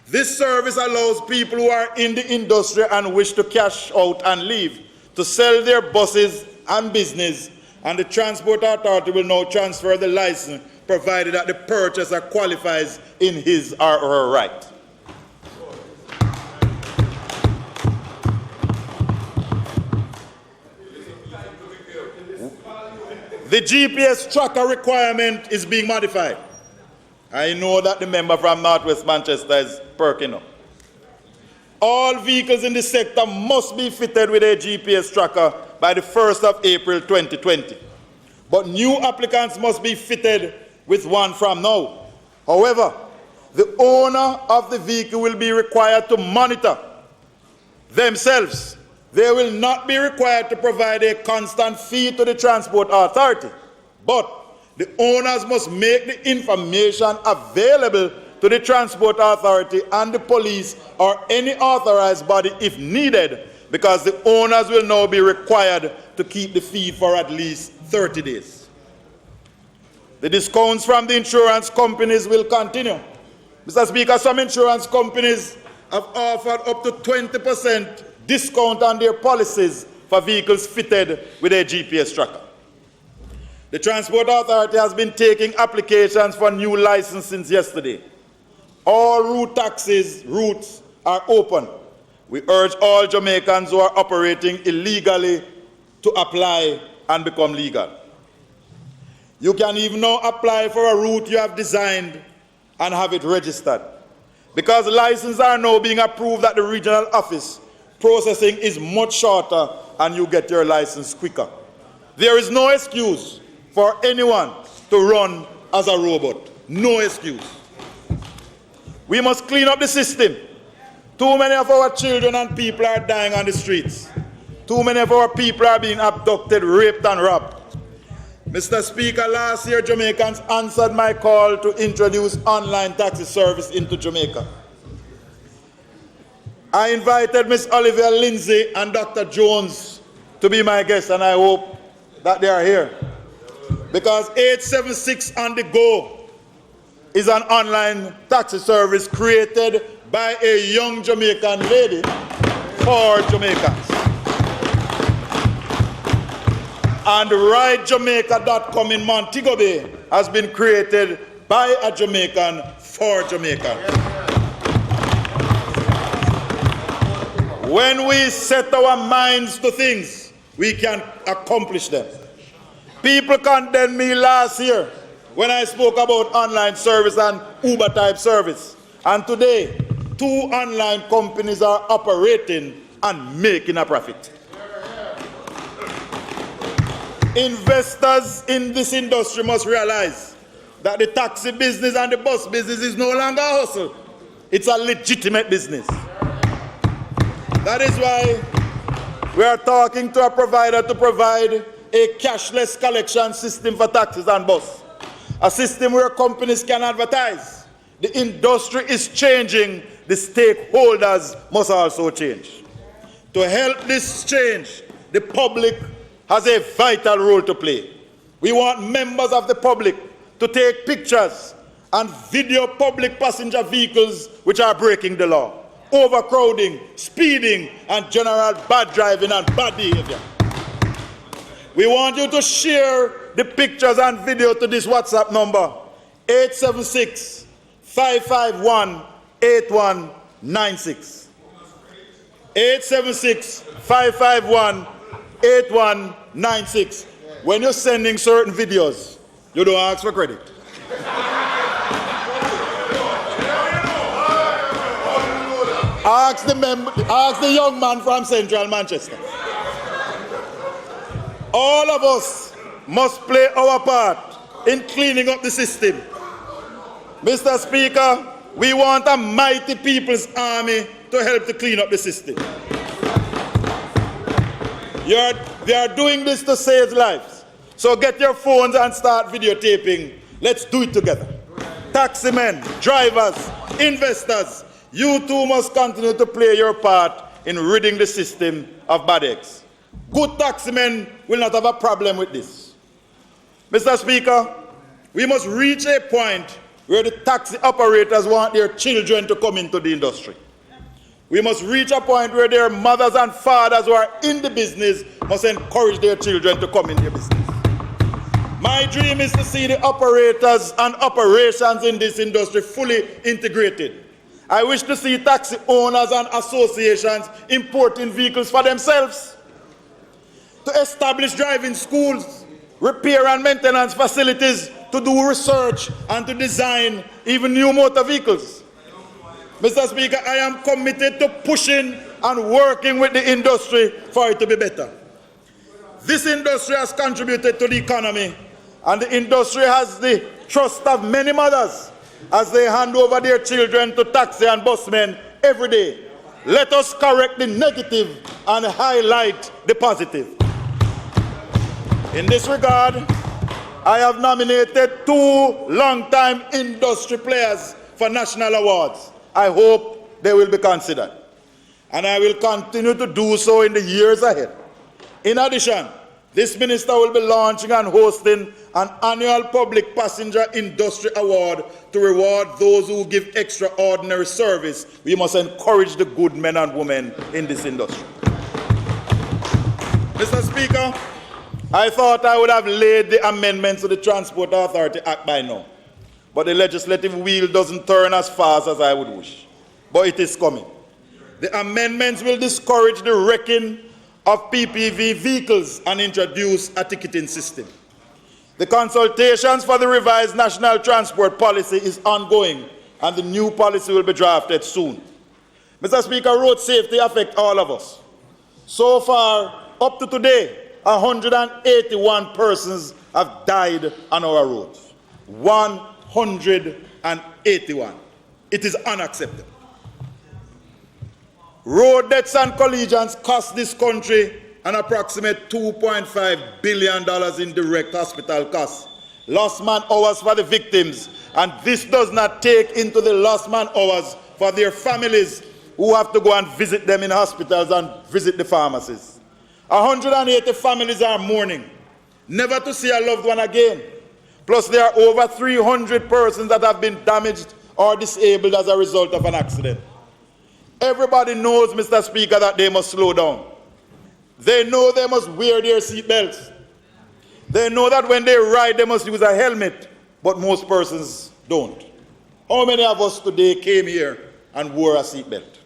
This service allows people who are in the industry and wish to cash out and leave to sell their buses and business, and the Transport Authority will now transfer the license provided that the purchaser qualifies in his or her right. The GPS tracker requirement is being modified. I know that the member from Northwest Manchester is perking up. All vehicles in the sector must be fitted with a GPS tracker by the 1st of April 2020. But new applicants must be fitted with one from now. However, the owner of the vehicle will be required to monitor themselves. They will not be required to provide a constant fee to the Transport Authority, but the owners must make the information available to the Transport Authority and the police or any authorized body if needed, because the owners will now be required to keep the fee for at least 30 days. The discounts from the insurance companies will continue. Mr. Speaker, some insurance companies have offered up to 20% discount on their policies for vehicles fitted with a GPS tracker. The Transport Authority has been taking applications for new licenses since yesterday. All route taxis routes are open. We urge all Jamaicans who are operating illegally to apply and become legal. You can even now apply for a route you have designed and have it registered. Because licenses are now being approved at the regional office, processing is much shorter and you get your license quicker. There is no excuse for anyone to run as a robot. No excuse. We must clean up the system. Too many of our children and people are dying on the streets. Too many of our people are being abducted, raped, and robbed. Mr. Speaker, last year Jamaicans answered my call to introduce online taxi service into Jamaica. I invited Ms. Olivia Lindsay and Dr. Jones to be my guests, and I hope that they are here. Because 876 on the Go is an online taxi service created by a young Jamaican lady for Jamaicans. And RideJamaica.com in Montague Bay has been created by a Jamaican for Jamaicans. When we set our minds to things, we can accomplish them. People condemned me last year when I spoke about online service and Uber-type service. And today, 2 online companies are operating and making a profit. Investors in this industry must realize that the taxi business and the bus business is no longer a hustle. It's a legitimate business. That is why we are talking to a provider to provide a cashless collection system for taxis and bus. A system where companies can advertise. The industry is changing. The stakeholders must also change. To help this change, the public has a vital role to play. We want members of the public to take pictures and video public passenger vehicles which are breaking the law, overcrowding, speeding, and general bad driving and bad behavior. We want you to share the pictures and video to this WhatsApp number, 876-551-8196. 876-551-8196. When you're sending certain videos, you don't ask for credit. Ask the young man from Central Manchester. All of us must play our part in cleaning up the system. Mr. Speaker, we want a mighty people's army to help to clean up the system. They are doing this to save lives. So get your phones and start videotaping. Let's do it together. Taximen, drivers, investors, you too must continue to play your part in ridding the system of bad eggs. Good taximen will not have a problem with this. Mr. Speaker, we must reach a point where the taxi operators want their children to come into the industry. We must reach a point where their mothers and fathers who are in the business must encourage their children to come in their business. My dream is to see the operators and operations in this industry fully integrated. I wish to see taxi owners and associations importing vehicles for themselves, to establish driving schools, repair and maintenance facilities, to do research and to design even new motor vehicles. Mr. Speaker, I am committed to pushing and working with the industry for it to be better. This industry has contributed to the economy, and the industry has the trust of many mothers as they hand over their children to taxi and busmen every day. Let us correct the negative and highlight the positive. In this regard, I have nominated 2 long-time industry players for national awards. I hope they will be considered, and I will continue to do so in the years ahead. In addition, this minister will be launching and hosting an annual public passenger industry award to reward those who give extraordinary service. We must encourage the good men and women in this industry. Mr. Speaker, I thought I would have laid the amendments to the Transport Authority Act by now, but the legislative wheel doesn't turn as fast as I would wish. But it is coming. The amendments will discourage the wrecking of PPV vehicles and introduce a ticketing system. The consultations for the revised national transport policy is ongoing, and the new policy will be drafted soon. Mr. Speaker, road safety affects all of us. So far, up to today, 181 persons have died on our roads. 181. It is unacceptable. Road deaths and collisions cost this country an approximate $2.5 billion in direct hospital costs. Lost man hours for the victims, and this does not take into the lost man hours for their families who have to go and visit them in hospitals and visit the pharmacies. 180 families are mourning, never to see a loved one again. Plus, there are over 300 persons that have been damaged or disabled as a result of an accident. Everybody knows, Mr. Speaker, that they must slow down. They know they must wear their seat belts. They know that when they ride, they must use a helmet, but most persons don't. How many of us today came here and wore a seat belt?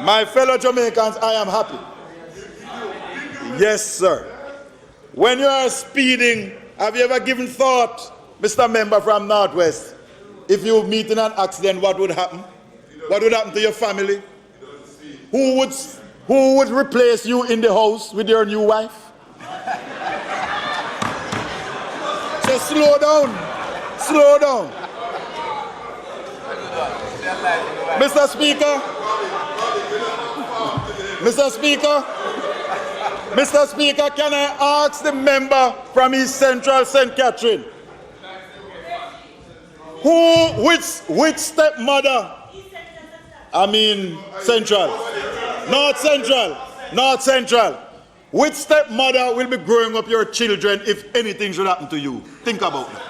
My fellow Jamaicans, I am happy. Yes, sir. When you are speeding, have you ever given thought, Mr. Member from Northwest, if you meet in an accident, what would happen? What would happen to your family? Who would replace you in the house with your new wife? So slow down. Slow down. Mr. Speaker. Mr. Speaker. Mr. Speaker, can I ask the member from East Central St. Catherine, which stepmother, Central, North Central, which stepmother will be growing up your children if anything should happen to you? Think about that.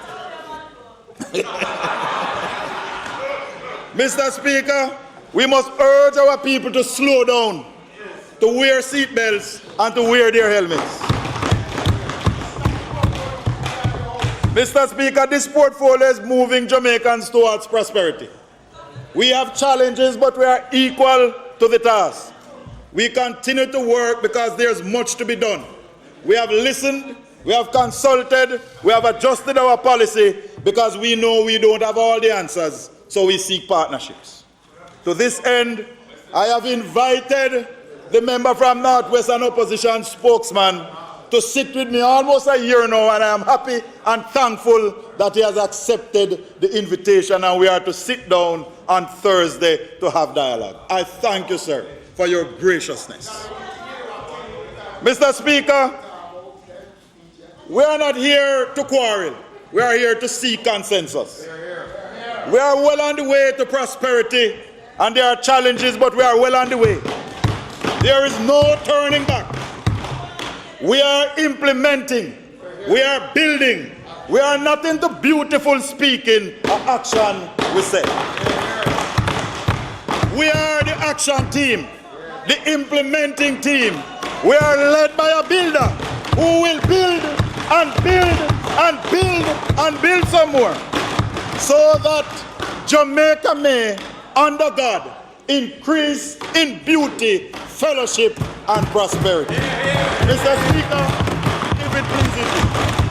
Mr. Speaker, we must urge our people to slow down, to wear seat belts, and to wear their helmets. Mr. Speaker, this portfolio is moving Jamaicans towards prosperity. We have challenges, but we are equal to the task. We continue to work because there's much to be done. We have listened, we have consulted, we have adjusted our policy because we know we don't have all the answers, so we seek partnerships. To this end, I have invited the member from Northwest and opposition spokesman to sit with me almost a year now, and I am happy and thankful that he has accepted the invitation, and we are to sit down on Thursday to have dialogue. I thank you, sir, for your graciousness. Mr. Speaker, We are not here to quarrel. We are here to seek consensus. We are well on the way to prosperity, and there are challenges, but we are well on the way. There is no turning back. We are implementing. We are building. We are not into beautiful speaking or action, we say. We are the action team, the implementing team. We are led by a builder who will build and build and build and build some more, so that Jamaica may, under God, increase in beauty, fellowship, and prosperity. Mr. Speaker, if it pleases you.